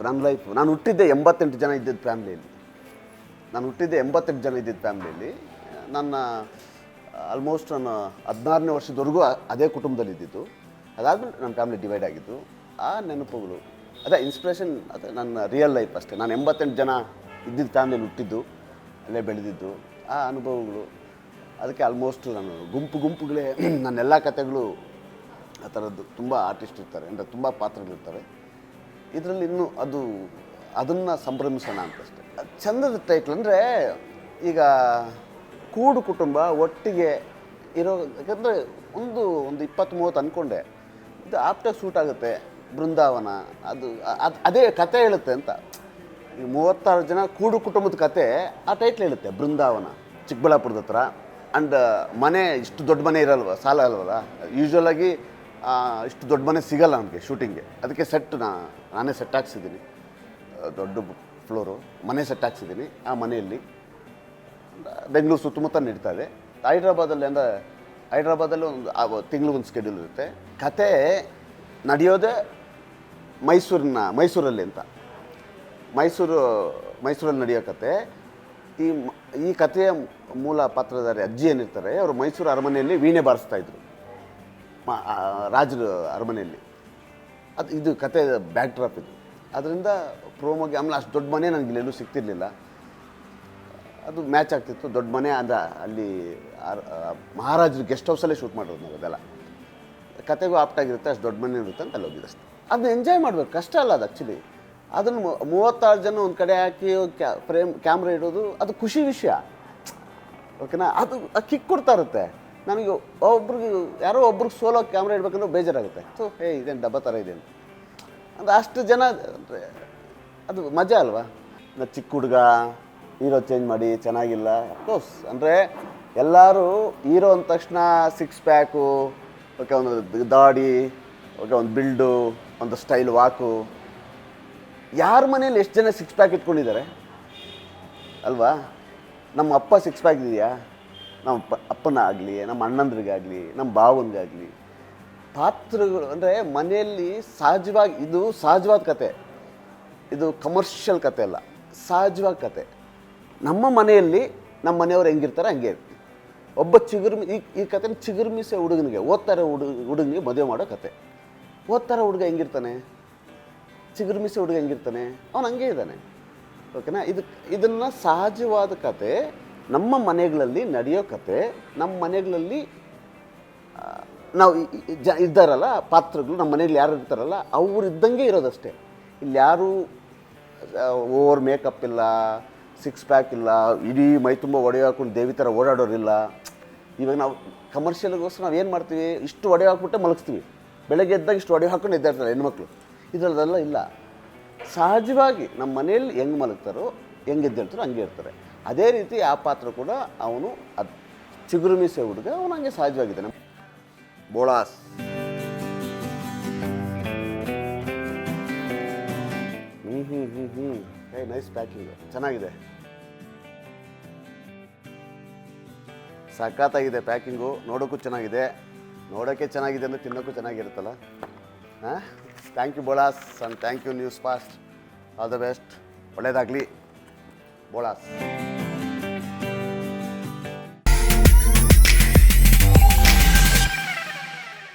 ನನ್ನ ಲೈಫ್. ನಾನು ಹುಟ್ಟಿದ್ದೆ 88 ಜನ ಇದ್ದಿದ್ದು ಫ್ಯಾಮ್ಲಿಯಲ್ಲಿ. ಫ್ಯಾಮ್ಲಿಯಲ್ಲಿ ನನ್ನ ಆಲ್ಮೋಸ್ಟ್ ನಾನು 16ನೇ ವರ್ಷದವರೆಗೂ ಅದೇ ಕುಟುಂಬದಲ್ಲಿ ಇದ್ದಿದ್ದು. ಅದಾದಮೇಲೆ ನನ್ನ ಫ್ಯಾಮಿಲಿ ಡಿವೈಡ್ ಆಗಿದ್ದು. ಆ ನೆನಪುಗಳು ಅದೇ ಇನ್ಸ್ಪಿರೇಷನ್, ಅದೇ ನನ್ನ ರಿಯಲ್ ಲೈಫ್ ಅಷ್ಟೇ. ನಾನು 88 ಜನ ಇದ್ದಿದ್ದು ಫ್ಯಾಮ್ಲಿಯಲ್ಲಿ ಹುಟ್ಟಿದ್ದು, ಅಲ್ಲೇ ಬೆಳೆದಿದ್ದು, ಆ ಅನುಭವಗಳು. ಅದಕ್ಕೆ ಆಲ್ಮೋಸ್ಟ್ ನಾನು ಗುಂಪುಗಳೇ ನನ್ನೆಲ್ಲ ಕಥೆಗಳು ಆ ಥರದ್ದು. ತುಂಬ ಆರ್ಟಿಸ್ಟ್ ಇರ್ತಾರೆ, ಅಂದರೆ ತುಂಬ ಪಾತ್ರಗಳಿರ್ತಾರೆ ಇದರಲ್ಲಿ. ಇನ್ನೂ ಅದನ್ನು ಸಂಭ್ರಮಿಸೋಣ ಅಂತಷ್ಟೇ. ಚಂದದ ಟೈಟ್ಲ್ ಅಂದರೆ ಈಗ ಕೂಡು ಕುಟುಂಬ ಒಟ್ಟಿಗೆ ಇರೋ, ಯಾಕಂದರೆ ಒಂದು 20-30 ಅಂದ್ಕೊಂಡೆ, ಇದು ಆಪ್ಟಾಗಿ ಸೂಟ್ ಆಗುತ್ತೆ. ಬೃಂದಾವನ ಅದೇ ಕತೆ ಹೇಳುತ್ತೆ ಅಂತ. ಈ 36 ಜನ ಕೂಡು ಕುಟುಂಬದ ಕತೆ ಆ ಟೈಟ್ಲ್ ಹೇಳುತ್ತೆ, ಬೃಂದಾವನ, ಚಿಕ್ಕಬಳ್ಳಾಪುರದ ಹತ್ರ. ಆ್ಯಂಡ್ ಮನೆ ಇಷ್ಟು ದೊಡ್ಡ ಮನೆ ಇರಲ್ವ, ಸಾಲ ಅಲ್ವಲ್ಲ. ಯೂಶ್ವಲಾಗಿ ಇಷ್ಟು ದೊಡ್ಡ ಮನೆ ಸಿಗಲ್ಲ ನಮಗೆ ಶೂಟಿಂಗ್ಗೆ. ಅದಕ್ಕೆ ನಾನೇ ಸೆಟ್ ಹಾಕ್ಸಿದ್ದೀನಿ. ದೊಡ್ಡ ಫ್ಲೋರು ಮನೆ ಸೆಟ್ ಹಾಕ್ಸಿದ್ದೀನಿ. ಆ ಮನೆಯಲ್ಲಿ ಬೆಂಗಳೂರು ಸುತ್ತಮುತ್ತ ನಡೀತಾ ಇದೆ. ಹೈದ್ರಾಬಾದಲ್ಲಿ ಒಂದು ತಿಂಗಳಿಗೊಂದು ಸ್ಕೆಡ್ಯೂಲ್ ಇರುತ್ತೆ. ಕತೆ ನಡೆಯೋದೇ ಮೈಸೂರಲ್ಲಿ ಅಂತ. ಮೈಸೂರಲ್ಲಿ ನಡೆಯೋ ಕತೆ. ಈ ಕಥೆಯ ಮೂಲ ಪಾತ್ರಧಾರಿ ಅಜ್ಜಿ ಏನಿರ್ತಾರೆ, ಅವರು ಮೈಸೂರು ಅರಮನೆಯಲ್ಲಿ ವೀಣೆ ಬಾರಿಸ್ತಾಯಿದ್ರು, ರಾಜರ ಅರಮನೆಯಲ್ಲಿ. ಇದು ಕತೆ ಬ್ಯಾಕ್ ಡ್ರಾಪ್ ಇದು. ಅದರಿಂದ ಪ್ರೋಮೋಗೆ ಆಮೇಲೆ ಅಷ್ಟು ದೊಡ್ಡ ಮನೆ ನನಗೆ ಇಲ್ಲೆಲ್ಲೂ ಸಿಗ್ತಿರ್ಲಿಲ್ಲ. ಅದು ಮ್ಯಾಚ್ ಆಗ್ತಿತ್ತು. ದೊಡ್ಡ ಮನೆ ಅಲ್ಲಿ ಮಹಾರಾಜರು ಗೆಸ್ಟ್ ಹೌಸಲ್ಲೇ ಶೂಟ್ ಮಾಡೋದು ನಾವು. ಅದೆಲ್ಲ ಕತೆಗೂ ಆಪ್ಟಾಗಿರುತ್ತೆ, ಅಷ್ಟು ದೊಡ್ಡ ಮನೆ ಇರುತ್ತೆ ಅಂತ ಅಲ್ಲಿ ಹೋಗಿದ್ದು ಅಷ್ಟೇ. ಅದನ್ನ ಎಂಜಾಯ್ ಮಾಡಬೇಕು, ಕಷ್ಟ ಅಲ್ಲ ಅದು ಆ್ಯಕ್ಚುಲಿ. ಅದನ್ನು 36 ಜನ ಒಂದು ಕಡೆ ಹಾಕಿ ಕ್ಯಾಮ್ರಾ ಇಡೋದು ಅದು ಖುಷಿ ವಿಷಯ, ಓಕೆನಾ. ಅದು ಕಿಕ್ ಕೊಡ್ತಾ ಇರುತ್ತೆ ನನಗೆ. ಯಾರೋ ಒಬ್ರಿಗೆ ಸೋಲೋ ಕ್ಯಾಮ್ರಾ ಇಡಬೇಕಂದ್ರೆ ಬೇಜಾರಾಗುತ್ತೆ. ಇದೇನು ಡಬ್ಬ ಥರ ಇದೆ ಅಂತ. ಅಂದರೆ ಅಷ್ಟು ಜನ ಅಂದರೆ ಅದು ಮಜಾ ಅಲ್ವಾ. ಚಿಕ್ಕ ಹುಡುಗ ಹೀರೋ ಚೇಂಜ್ ಮಾಡಿ ಚೆನ್ನಾಗಿಲ್ಲ. ಅಫ್ಕೋರ್ಸ್ ಅಂದರೆ ಎಲ್ಲರೂ ಹೀರೋ ಅಂದ ತಕ್ಷಣ 6 ಪ್ಯಾಕು, ಓಕೆ, ಒಂದು ದಾಡಿ, ಓಕೆ, ಒಂದು ಬಿಲ್ಡು, ಒಂದು ಸ್ಟೈಲ್ ವಾಕು. ಯಾರ ಮನೇಲಿ ಎಷ್ಟು ಜನ 6 ಪ್ಯಾಕ್ ಇಟ್ಕೊಂಡಿದ್ದಾರೆ ಅಲ್ವಾ. ನಮ್ಮ ಅಪ್ಪ 6 ಪ್ಯಾಕ್ ಇದೆಯಾ? ನಮ್ಮ ಅಪ್ಪನಾಗಲಿ, ನಮ್ಮ ಅಣ್ಣಂದ್ರಿಗಾಗಲಿ, ನಮ್ಮ ಭಾವನಿಗಾಗಲಿ. ಪಾತ್ರಗಳು ಅಂದರೆ ಮನೆಯಲ್ಲಿ ಸಹಜವಾಗಿ, ಇದು ಸಹಜವಾದ ಕತೆ, ಇದು ಕಮರ್ಷಿಯಲ್ ಕತೆ ಅಲ್ಲ, ಸಹಜವಾದ ಕತೆ. ನಮ್ಮ ಮನೆಯಲ್ಲಿ ನಮ್ಮ ಮನೆಯವ್ರು ಹೆಂಗಿರ್ತಾರೆ ಹಂಗೆ ಇರ್ತೀವಿ. ಒಬ್ಬ ಈ ಕತೆ ಚಿಗುರುಮಿಸೆ ಹುಡುಗನಿಗೆ, ಓದ್ತಾರೆ ಹುಡುಗನಿಗೆ ಮದುವೆ ಮಾಡೋ ಕತೆ. ಓದ್ತಾರ ಹುಡುಗ ಹೆಂಗಿರ್ತಾನೆ, ಚಿಗುರುಮಿಸೆ ಹುಡುಗ ಹೆಂಗಿರ್ತಾನೆ, ಅವನು ಹಂಗೆ ಇದ್ದಾನೆ, ಓಕೆನಾ. ಇದನ್ನು ಸಹಜವಾದ ಕತೆ, ನಮ್ಮ ಮನೆಗಳಲ್ಲಿ ನಡೆಯೋ ಕತೆ. ನಮ್ಮ ಮನೆಗಳಲ್ಲಿ ನಾವು ಇದ್ದಾರಲ್ಲ ಪಾತ್ರಗಳು, ನಮ್ಮ ಮನೇಲಿ ಯಾರು ಇರ್ತಾರಲ್ಲ ಅವ್ರು ಇದ್ದಂಗೆ ಇರೋದಷ್ಟೇ. ಇಲ್ಲಿ ಯಾರೂ ಓವರ್ ಮೇಕಪ್ ಇಲ್ಲ, 6 ಪ್ಯಾಕ್ ಇಲ್ಲ, ಇಡೀ ಮೈ ತುಂಬ ಒಡೆ ಹಾಕೊಂಡು ದೇವಿ ಥರ ಓಡಾಡೋರಿಲ್ಲ. ಇವಾಗ ನಾವು ಕಮರ್ಷಿಯಲ್ಗೋಸ್ಕರ ನಾವು ಏನು ಮಾಡ್ತೀವಿ, ಇಷ್ಟು ಒಡೆ ಹಾಕ್ಬಿಟ್ಟೆ ಮಲಗಿಸ್ತೀವಿ. ಬೆಳಗ್ಗೆ ಎದ್ದಾಗ ಇಷ್ಟು ಒಡೆ ಹಾಕೊಂಡು ಎದ್ದಾಡ್ತಾರೆ ಹೆಣ್ಮಕ್ಳು. ಇದರದೆಲ್ಲ ಇಲ್ಲ. ಸಹಜವಾಗಿ ನಮ್ಮ ಮನೆಯಲ್ಲಿ ಹೆಂಗೆ ಮಲಗ್ತಾರೋ, ಹೆಂಗೆ ಎದ್ದೇಳ್ತಾರೋ ಹಂಗೆ ಇರ್ತಾರೆ. ಅದೇ ರೀತಿ ಆ ಪಾತ್ರ ಕೂಡ ಅವನು ಚಿಗುರುಮಿಸೆ ಹುಡುಗ, ಅವನು ಹಂಗೆ ಸಹಜವಾಗಿದ್ದಾನೆ. ಬೋಳಾಸ್ ನೈಸ್ ಪ್ಯಾಕಿಂಗ್, ಚೆನ್ನಾಗಿದೆ, ಸಖತ್ತಾಗಿದೆ ಪ್ಯಾಕಿಂಗು. ನೋಡೋಕ್ಕೂ ಚೆನ್ನಾಗಿದೆ, ನೋಡೋಕ್ಕೆ ಚೆನ್ನಾಗಿದೆ ಅಂದರೆ ತಿನ್ನೋಕ್ಕೂ ಚೆನ್ನಾಗಿರುತ್ತಲ್ಲ. Thank you Bolas, and thank you news fast. All the best, ಒಳ್ಳೆಯದಾಗಲಿ ಬೋಳಾಸ್.